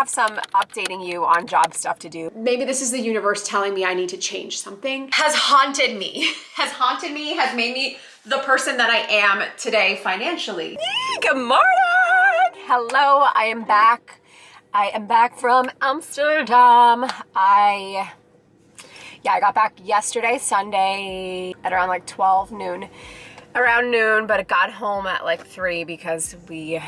have some updating you on job stuff to do. Maybe this is the universe telling me I need to change something. Has haunted me, has made me the person that I am today financially. Good morning! Hello, I am back. I am back from Amsterdam. I got back yesterday, Sunday, at around like 12 noon. Around noon, but it got home at like 3 because we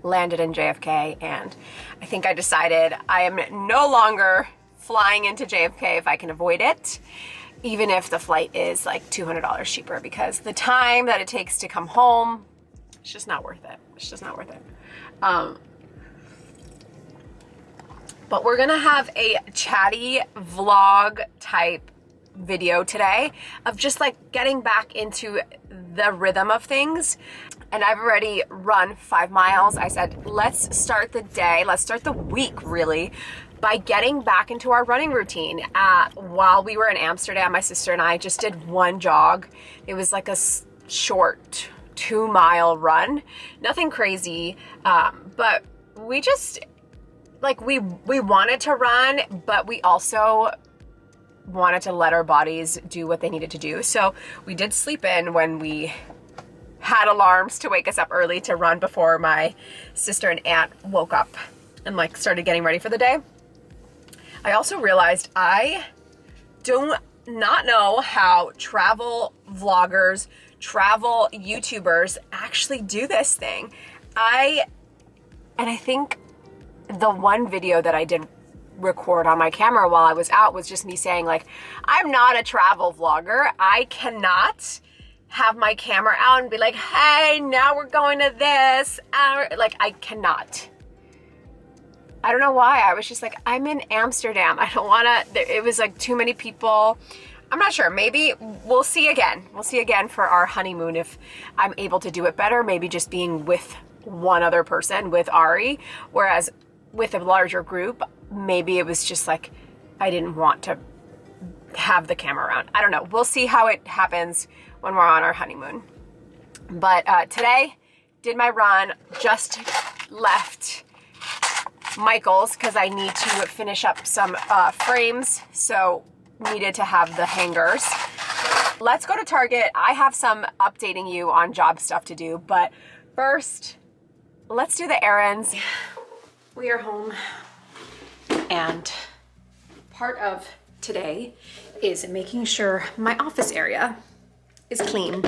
landed in JFK, and I think I decided I am no longer flying into JFK if I can avoid it, even if the flight is like $200 cheaper, because the time that it takes to come home, it's just not worth it. It's just not worth it. But we're gonna have a chatty vlog type video today of just like getting back into the rhythm of things. And I've already run 5 miles. I said, let's start the day, let's start the week really, by getting back into our running routine. While we were in Amsterdam, my sister and I just did one jog. It was like a short 2-mile run, nothing crazy, but we just, like, we wanted to run, but we also wanted to let our bodies do what they needed to do. So we did sleep in when we had alarms to wake us up early to run before my sister and aunt woke up and like started getting ready for the day. I also realized I do not know how travel vloggers, travel YouTubers actually do this thing. I think the one video that I did record on my camera while I was out was just me saying, like, I'm not a travel vlogger. I cannot have my camera out and be like, hey, now we're going to this. Like, I cannot. I don't know why. I was just like, I'm in Amsterdam. I don't want to, it was like too many people. I'm not sure. Maybe we'll see again. We'll see again for our honeymoon if I'm able to do it better. Maybe just being with one other person, with Ari, whereas with a larger group, maybe it was just like I didn't want to have the camera around. I don't know. We'll see how it happens when we're on our honeymoon. But today, did my run, just left Michael's because I need to finish up some frames, so needed to have the hangers. Let's go to Target. I have some updating you on job stuff to do, but first, let's do the errands. We are home, and part of today is making sure my office area is clean.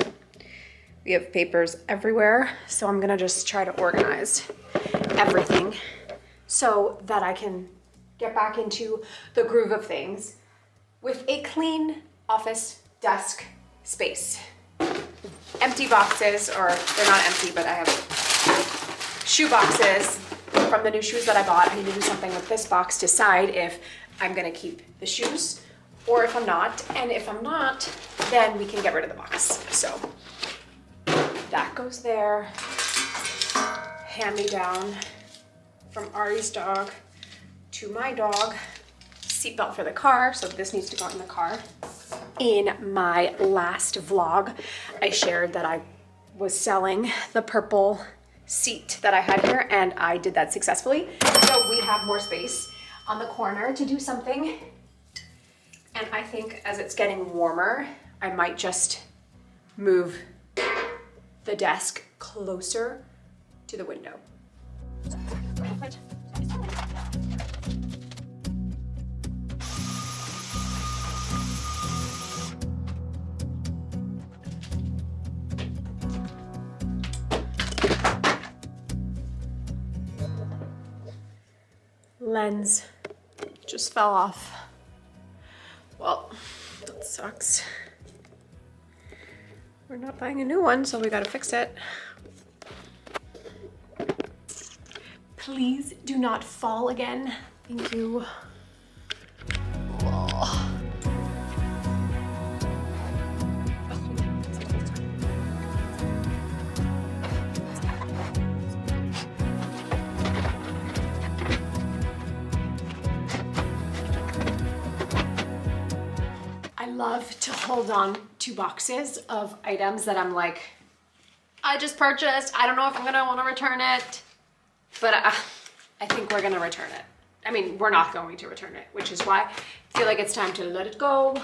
We have papers everywhere, so I'm gonna just try to organize everything so that I can get back into the groove of things with a clean office desk space. Empty boxes, or they're not empty, but I have shoe boxes from the new shoes that I bought. I need to do something with this box to decide if I'm gonna keep the shoes or if I'm not. And if I'm not, then we can get rid of the box. So that goes there. Hand me down from Ari's dog to my dog. Seatbelt for the car, so this needs to go in the car. In my last vlog, I shared that I was selling the purple seat that I had here, and I did that successfully. So we have more space on the corner to do something. And I think as it's getting warmer, I might just move the desk closer to the window. Lens just fell off. Well, that sucks. We're not buying a new one, so we gotta fix it. Please do not fall again. Thank you. Oh. I love to hold on to boxes of items that I'm like, I just purchased. I don't know if I'm gonna want to return it, but I think we're gonna return it. I mean, we're not going to return it, which is why I feel like it's time to let it go.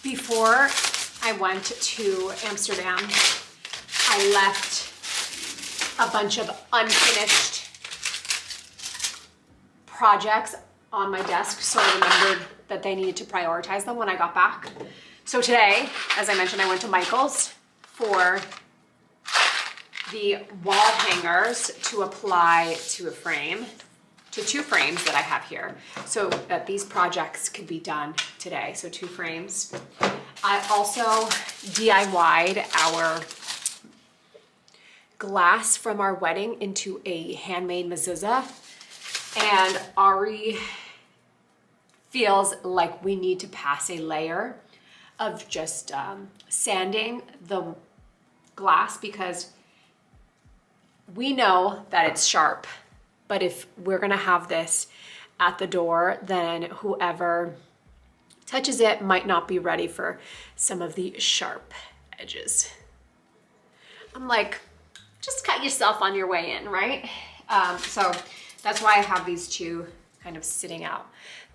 Before I went to Amsterdam, I left a bunch of unfinished projects on my desk, so I remembered that they needed to prioritize them when I got back. So today, as I mentioned, I went to Michael's for the wall hangers to apply to a frame, to 2 frames that I have here, so that these projects could be done today. So 2 frames. I also DIY'd our glass from our wedding into a handmade mezuzah, and Ari feels like we need to pass a layer of just sanding the glass, because we know that it's sharp, but if we're gonna have this at the door, then whoever touches it might not be ready for some of the sharp edges. I'm like, just cut yourself on your way in, right? So that's why I have these 2 kind of sitting out.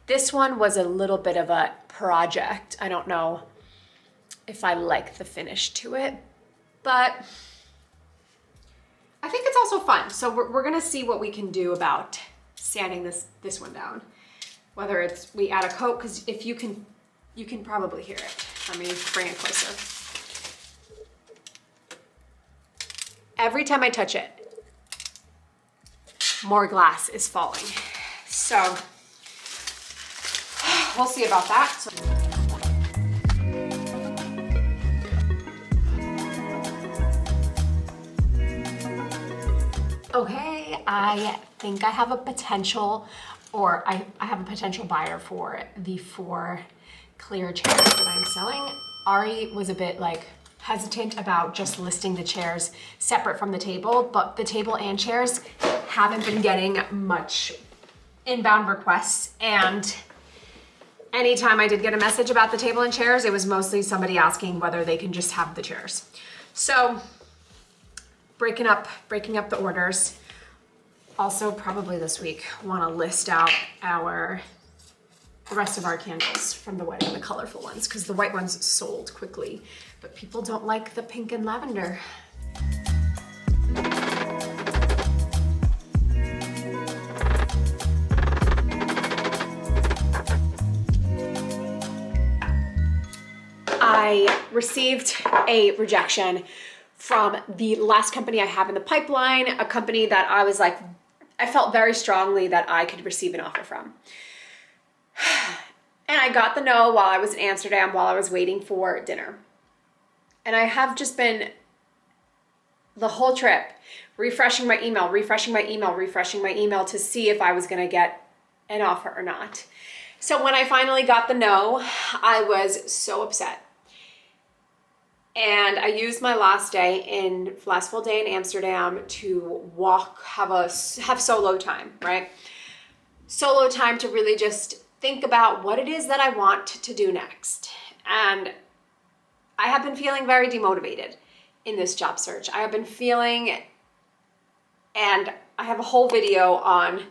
This one was a little bit of a project. I don't know if I like the finish to it, but I think it's also fun. So we're gonna see what we can do about sanding this one down. Whether it's we add a coat, because if you can probably hear it. Let me bring it closer. Every time I touch it, more glass is falling. So we'll see about that. Okay, I think I have a potential, or I have a potential buyer for the 4 clear chairs that I'm selling. Ari was a bit like hesitant about just listing the chairs separate from the table, but the table and chairs haven't been getting much inbound requests, and anytime I did get a message about the table and chairs, it was mostly somebody asking whether they can just have the chairs. So breaking up the orders. Also, probably this week, want to list out the rest of our candles from the wedding, the colorful ones, because the white ones sold quickly, but people don't like the pink and lavender. I received a rejection from the last company I have in the pipeline, a company that I was like, I felt very strongly that I could receive an offer from. And I got the no while I was in Amsterdam, while I was waiting for dinner. And I have just been the whole trip refreshing my email to see if I was gonna get an offer or not. So when I finally got the no, I was so upset. And I used my last full day in Amsterdam to have solo time, right? Solo time to really just think about what it is that I want to do next. And I have been feeling very demotivated in this job search. I have been feeling, and I have a whole video on,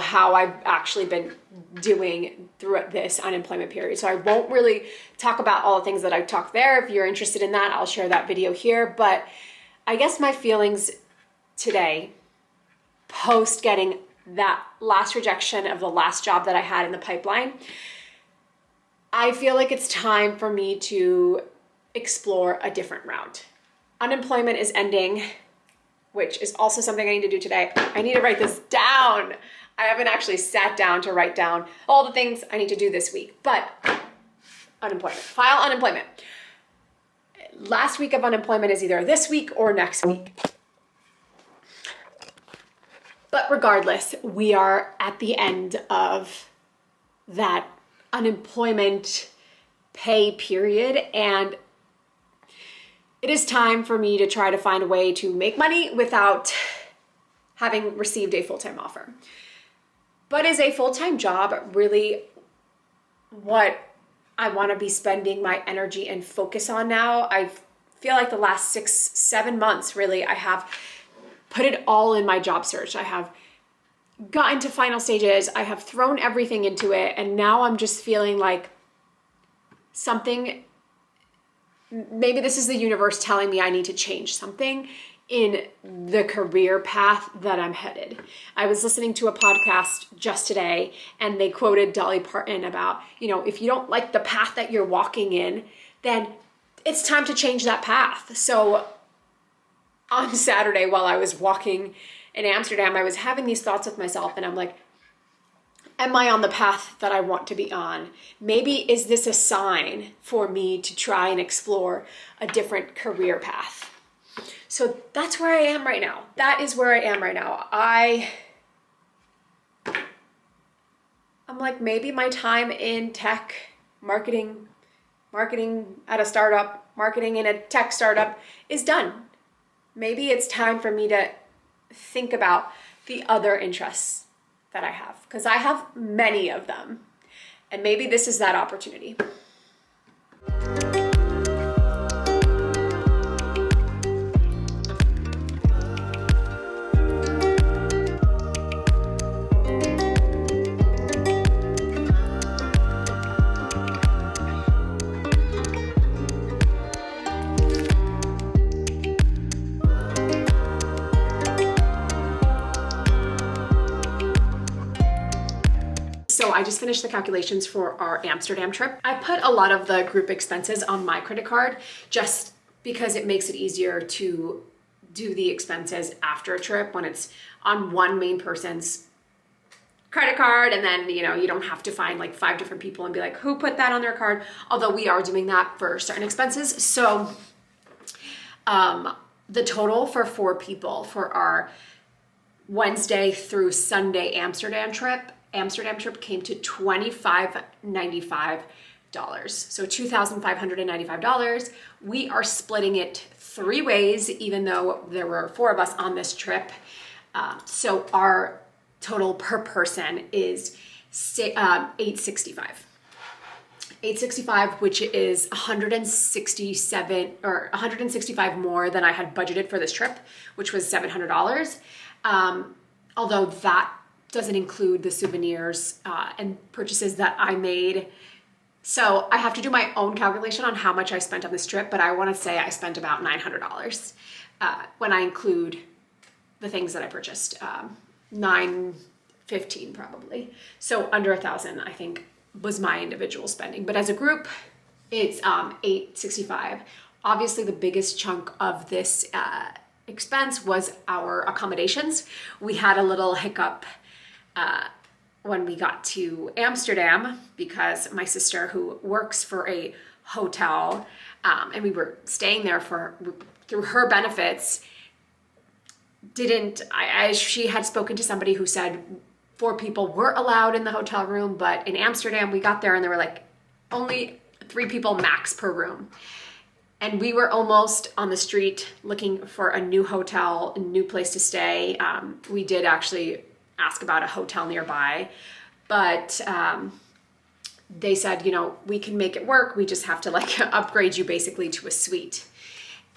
how I've actually been doing through this unemployment period. So I won't really talk about all the things that I talked there. If you're interested in that, I'll share that video here. But I guess my feelings today, post getting that last rejection of the last job that I had in the pipeline, I feel like it's time for me to explore a different route. Unemployment is ending, which is also something I need to do today. I need to write this down. I haven't actually sat down to write down all the things I need to do this week, but unemployment, file unemployment. Last week of unemployment is either this week or next week. But regardless, we are at the end of that unemployment pay period, and it is time for me to try to find a way to make money without having received a full-time offer. But is a full-time job really what I want to be spending my energy and focus on now? I feel like the last 6-7 months, really, I have put it all in my job search. I have gotten to final stages. I have thrown everything into it. And now I'm just feeling like something, maybe this is the universe telling me I need to change something in the career path that I'm headed. I was listening to a podcast just today and they quoted Dolly Parton about, if you don't like the path that you're walking in, then it's time to change that path. So on Saturday, while I was walking in Amsterdam, I was having these thoughts with myself and I'm like, am I on the path that I want to be on? Maybe is this a sign for me to try and explore a different career path? So that's where I am right now. That is where I am right now. I'm like, maybe my time in tech, marketing at a startup, marketing in a tech startup is done. Maybe it's time for me to think about the other interests that I have, because I have many of them. And maybe this is that opportunity. So I just finished the calculations for our Amsterdam trip. I put a lot of the group expenses on my credit card just because it makes it easier to do the expenses after a trip when it's on one main person's credit card, and then you don't have to find like 5 different people and be like, who put that on their card? Although we are doing that for certain expenses. So the total for 4 people for our Wednesday through Sunday Amsterdam trip came to $2,595. So $2,595. We are splitting it 3 ways, even though there were 4 of us on this trip. So our total per person is $865. $865, which is $165 more than I had budgeted for this trip, which was $700. Although that doesn't include the souvenirs and purchases that I made. So I have to do my own calculation on how much I spent on this trip, but I want to say I spent about $900 when I include the things that I purchased. $915 probably. So under $1,000, I think, was my individual spending. But as a group, it's $865. Obviously, the biggest chunk of this expense was our accommodations. We had a little hiccup when we got to Amsterdam because my sister, who works for a hotel, and we were staying there through her benefits, she had spoken to somebody who said 4 people were allowed in the hotel room, but in Amsterdam we got there and there were like only 3 people max per room. And we were almost on the street looking for a new hotel, a new place to stay. We did actually ask about a hotel nearby, but they said, we can make it work. We just have to upgrade you basically to a suite.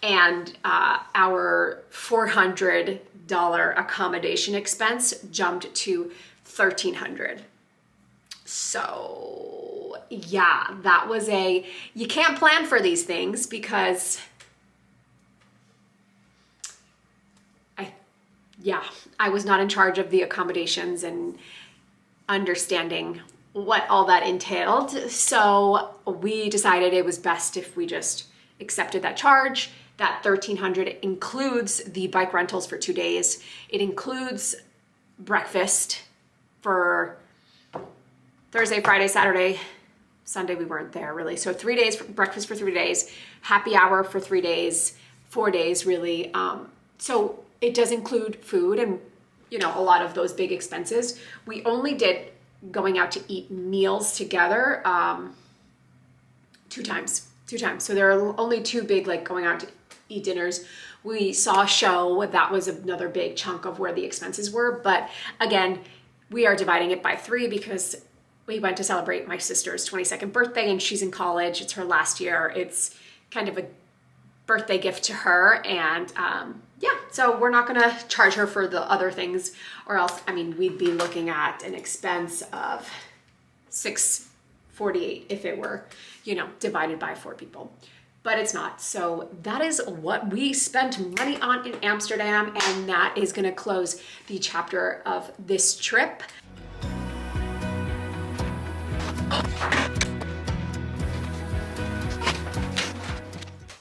And our $400 accommodation expense jumped to $1,300. So yeah, that was you can't plan for these things because I was not in charge of the accommodations and understanding what all that entailed. So we decided it was best if we just accepted that charge. That $1,300 includes the bike rentals for 2 days. It includes breakfast for Thursday, Friday, Saturday, Sunday. We weren't there really. So 3 days, breakfast for 3 days, happy hour for 3 days, 4 days really. So it does include food and, a lot of those big expenses. We only did going out to eat meals together 2 times. So there are only 2 big, going out to eat dinners. we saw a show. That was another big chunk of where the expenses were. But again, we are dividing it by 3 because we went to celebrate my sister's 22nd birthday and she's in college. It's her last year. It's kind of a birthday gift to her. And yeah, so we're not gonna charge her for the other things, or else, I mean, we'd be looking at an expense of $648 if it were, you know, divided by 4 people. But it's not. So that is what we spent money on in Amsterdam, and that is gonna close the chapter of this trip.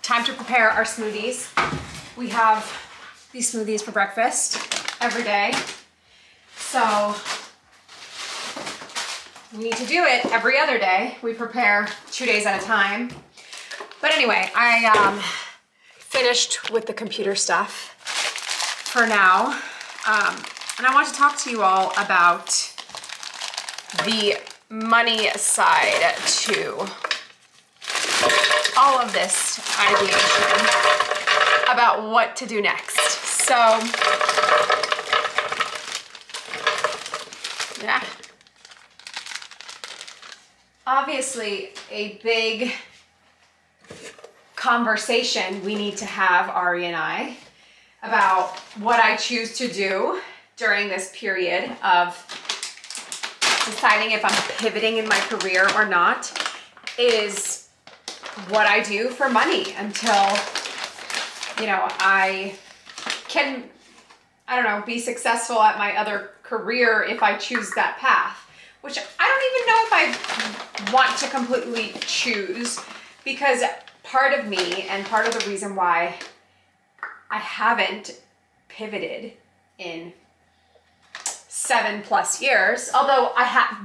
Time to prepare our smoothies. We have these smoothies for breakfast every day. So we need to do it every other day. We prepare 2 days at a time. But anyway, I finished with the computer stuff for now. And I want to talk to you all about the money side to all of this ideation about what to do next. So, yeah. Obviously, a big conversation we need to have, Ari and I, about what I choose to do during this period of deciding if I'm pivoting in my career or not, is what I do for money until, you know, I can, I don't know, be successful at my other career if I choose that path, which I don't even know if I want to completely choose, because part of me and part of the reason why I haven't pivoted in 7+ years, although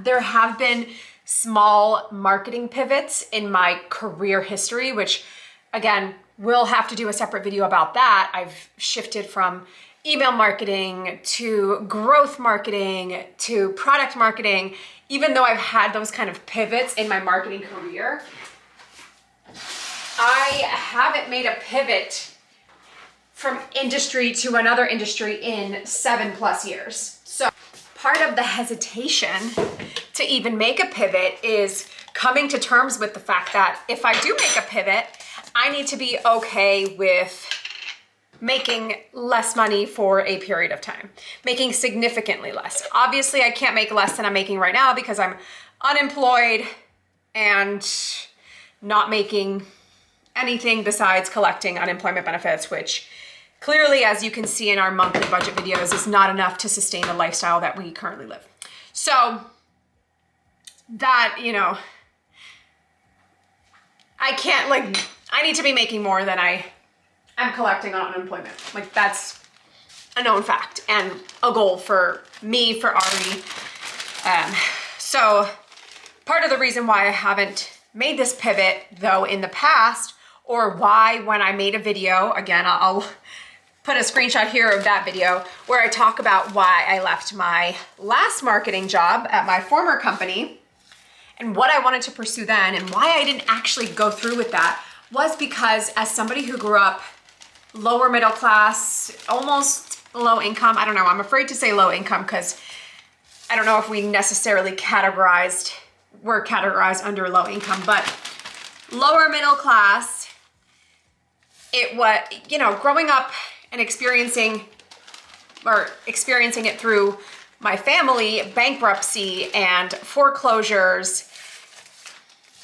there have been small marketing pivots in my career history, which again, we'll have to do a separate video about that. I've shifted from email marketing to growth marketing to product marketing. Even though I've had those kind of pivots in my marketing career, I haven't made a pivot from industry to another industry in 7+ years. So part of the hesitation to even make a pivot is coming to terms with the fact that if I do make a pivot, I need to be okay with making less money for a period of time, making significantly less. Obviously, I can't make less than I'm making right now because I'm unemployed and not making anything besides collecting unemployment benefits, which clearly, as you can see in our monthly budget videos, is not enough to sustain the lifestyle that we currently live. So that, you know, I can't, like, I need to be making more than I'm collecting on unemployment. Like, that's a known fact and a goal for me, for Ari. So part of the reason why I haven't made this pivot, though, in the past, or why when I made a video, again, I'll put a screenshot here of that video where I talk about why I left my last marketing job at my former company and what I wanted to pursue then, and why I didn't actually go through with that, was because as somebody who grew up lower middle class, almost low income, I don't know, I'm afraid to say low income because I don't know if we necessarily were categorized under low income, but lower middle class, it was, you know, growing up and experiencing it through my family, bankruptcy and foreclosures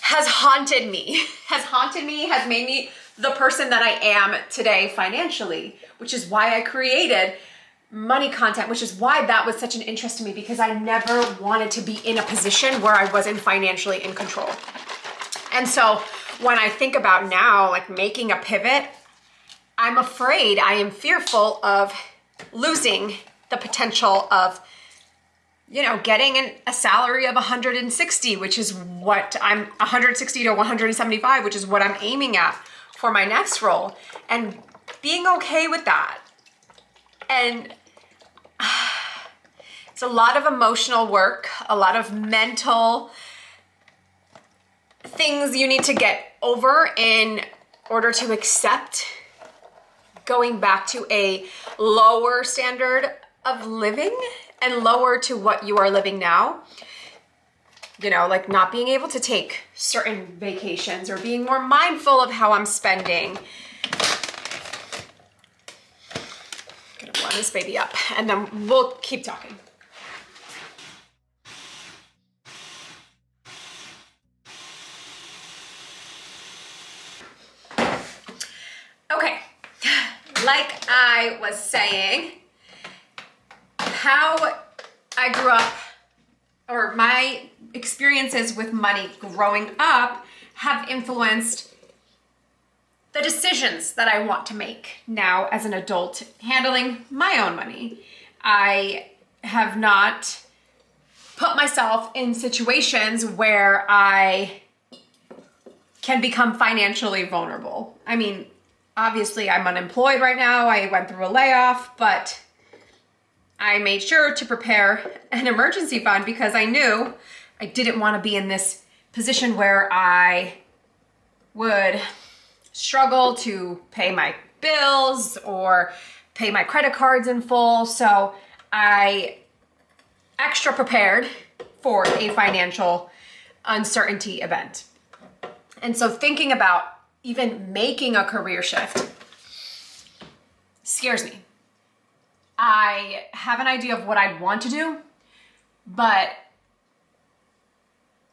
has haunted me, has made me the person that I am today financially, which is why I created money content, which is why that was such an interest to me, because I never wanted to be in a position where I wasn't financially in control. And so when I think about now, like making a pivot, I'm afraid, I am fearful of losing the potential of, you know, getting a salary of 160, which is what I'm 160 to 175, which is what I'm aiming at for my next role, and being okay with that. And it's a lot of emotional work, a lot of mental things you need to get over in order to accept going back to a lower standard of living and lower to what you are living now. You know, like not being able to take certain vacations or being more mindful of how I'm spending. Gonna blend this baby up and then we'll keep talking. Okay, like I was saying, how I grew up, or my experiences with money growing up, have influenced the decisions that I want to make now as an adult handling my own money. I have not put myself in situations where I can become financially vulnerable. I mean, obviously I'm unemployed right now. I went through a layoff, but I made sure to prepare an emergency fund because I knew I didn't want to be in this position where I would struggle to pay my bills or pay my credit cards in full. So I extra prepared for a financial uncertainty event. And so thinking about even making a career shift scares me. I have an idea of what I want to do, but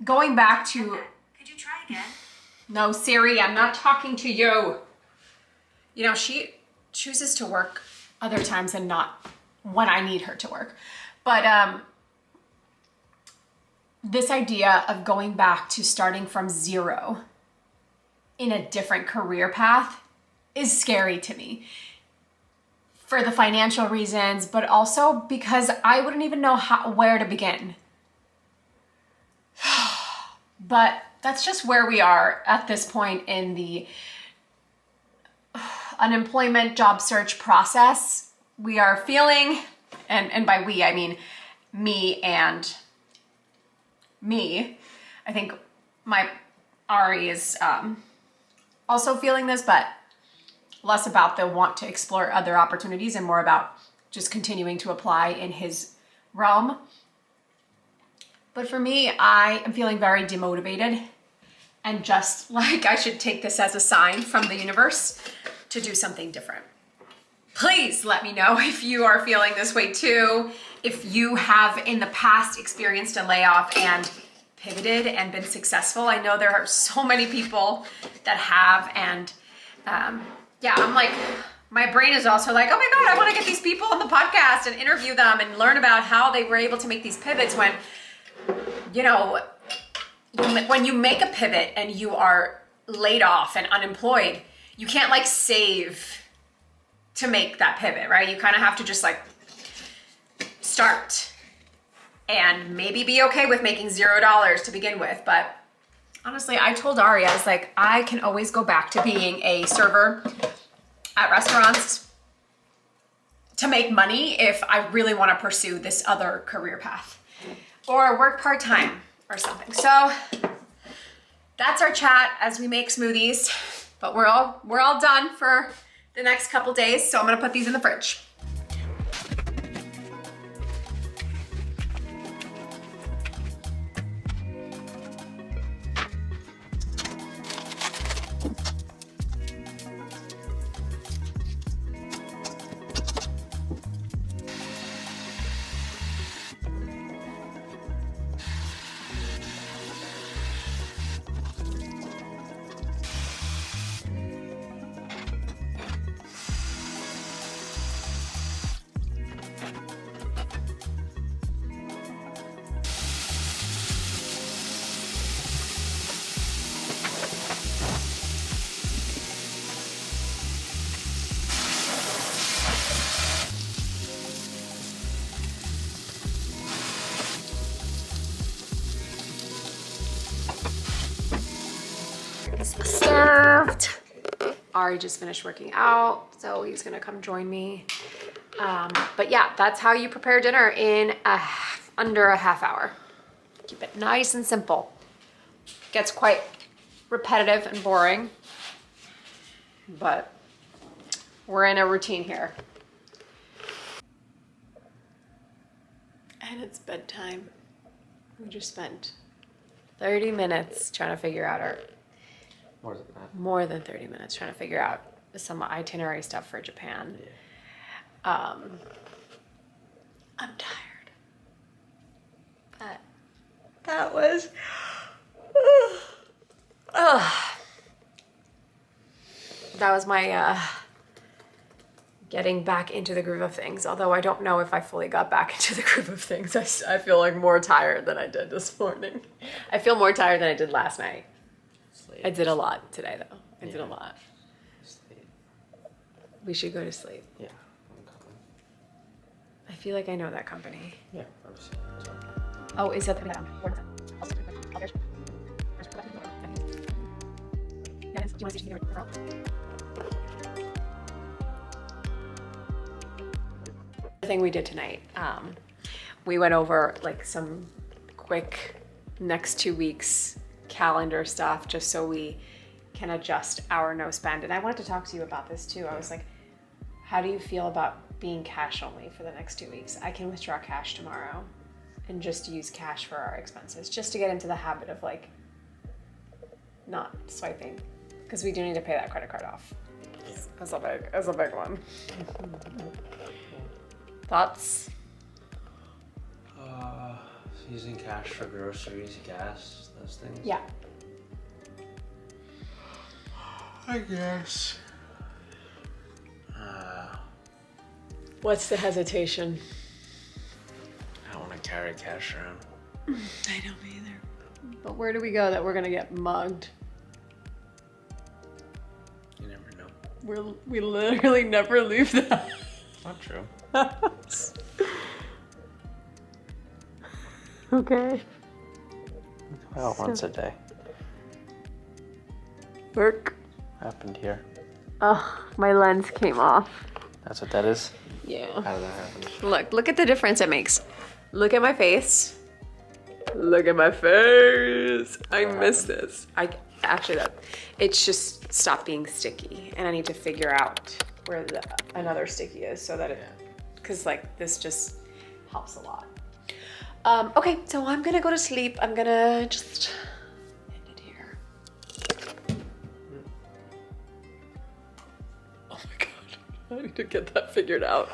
going back to... Could you try again? No, Siri, I'm not talking to you. You know, she chooses to work other times and not when I need her to work. But this idea of going back to starting from zero in a different career path is scary to me. For the financial reasons, but also because I wouldn't even know where to begin. But that's just where we are at this point in the unemployment job search process. We are feeling, and by we, I mean me and me. I think my Ari is also feeling this, but less about the want to explore other opportunities and more about just continuing to apply in his realm. But for me, I am feeling very demotivated and just like I should take this as a sign from the universe to do something different. Please let me know if you are feeling this way too. If you have in the past experienced a layoff and pivoted and been successful. I know there are so many people that have, and yeah, I'm like, my brain is also like, oh my God, I want to get these people on the podcast and interview them and learn about how they were able to make these pivots when, you know, when you make a pivot and you are laid off and unemployed, you can't like save to make that pivot, right? You kind of have to just like start and maybe be okay with making $0 to begin with. But honestly, I told Ari, I was like, I can always go back to being a server at restaurants to make money if I really want to pursue this other career path or work part-time or something. So that's our chat as we make smoothies, but we're all done for the next couple days. So I'm gonna put these in the fridge. Served. Ari just finished working out, so he's gonna come join me. But yeah, that's how you prepare dinner in under a half hour. Keep it nice and simple. Gets quite repetitive and boring, but We're in a routine here. And it's bedtime. We just spent 30 minutes trying to figure out our... More than that. More than 30 minutes trying to figure out some itinerary stuff for Japan. Yeah. I'm tired. But that was... that was my getting back into the groove of things. Although I don't know if I fully got back into the groove of things. I feel like more tired than I did this morning. I feel more tired than I did last night. Sleep. I did a lot today though. I did a lot. Sleep. We should go to sleep. Yeah, I'm coming. I feel like I know that company. Yeah, I'm seeing it. So. Oh, is that the... thing we did tonight, we went over like some quick next 2 weeks calendar stuff just so we can adjust our no spend. And I wanted to talk to you about this too. I was like, how do you feel about being cash only for the next 2 weeks? I can withdraw cash tomorrow and just use cash for our expenses, just to get into the habit of like not swiping, because we do need to pay that credit card off. That's a big one. Thoughts? Using cash for groceries, gas, those things. Yeah. I guess. What's the hesitation? I don't want to carry cash around. I don't either. But where do we go that we're gonna get mugged? You never know. We literally never leave that. Not true. Okay. Well, once a day. Work. Happened here. Oh, my lens came off. That's what that is? Yeah. How did that happen? Look at the difference it makes. Look at my face. Look at my face. I miss this. It's just stopped being sticky, and I need to figure out where another sticky is so that because like this just helps a lot. Okay, so I'm gonna go to sleep. I'm gonna just end it here. Oh my God, I need to get that figured out.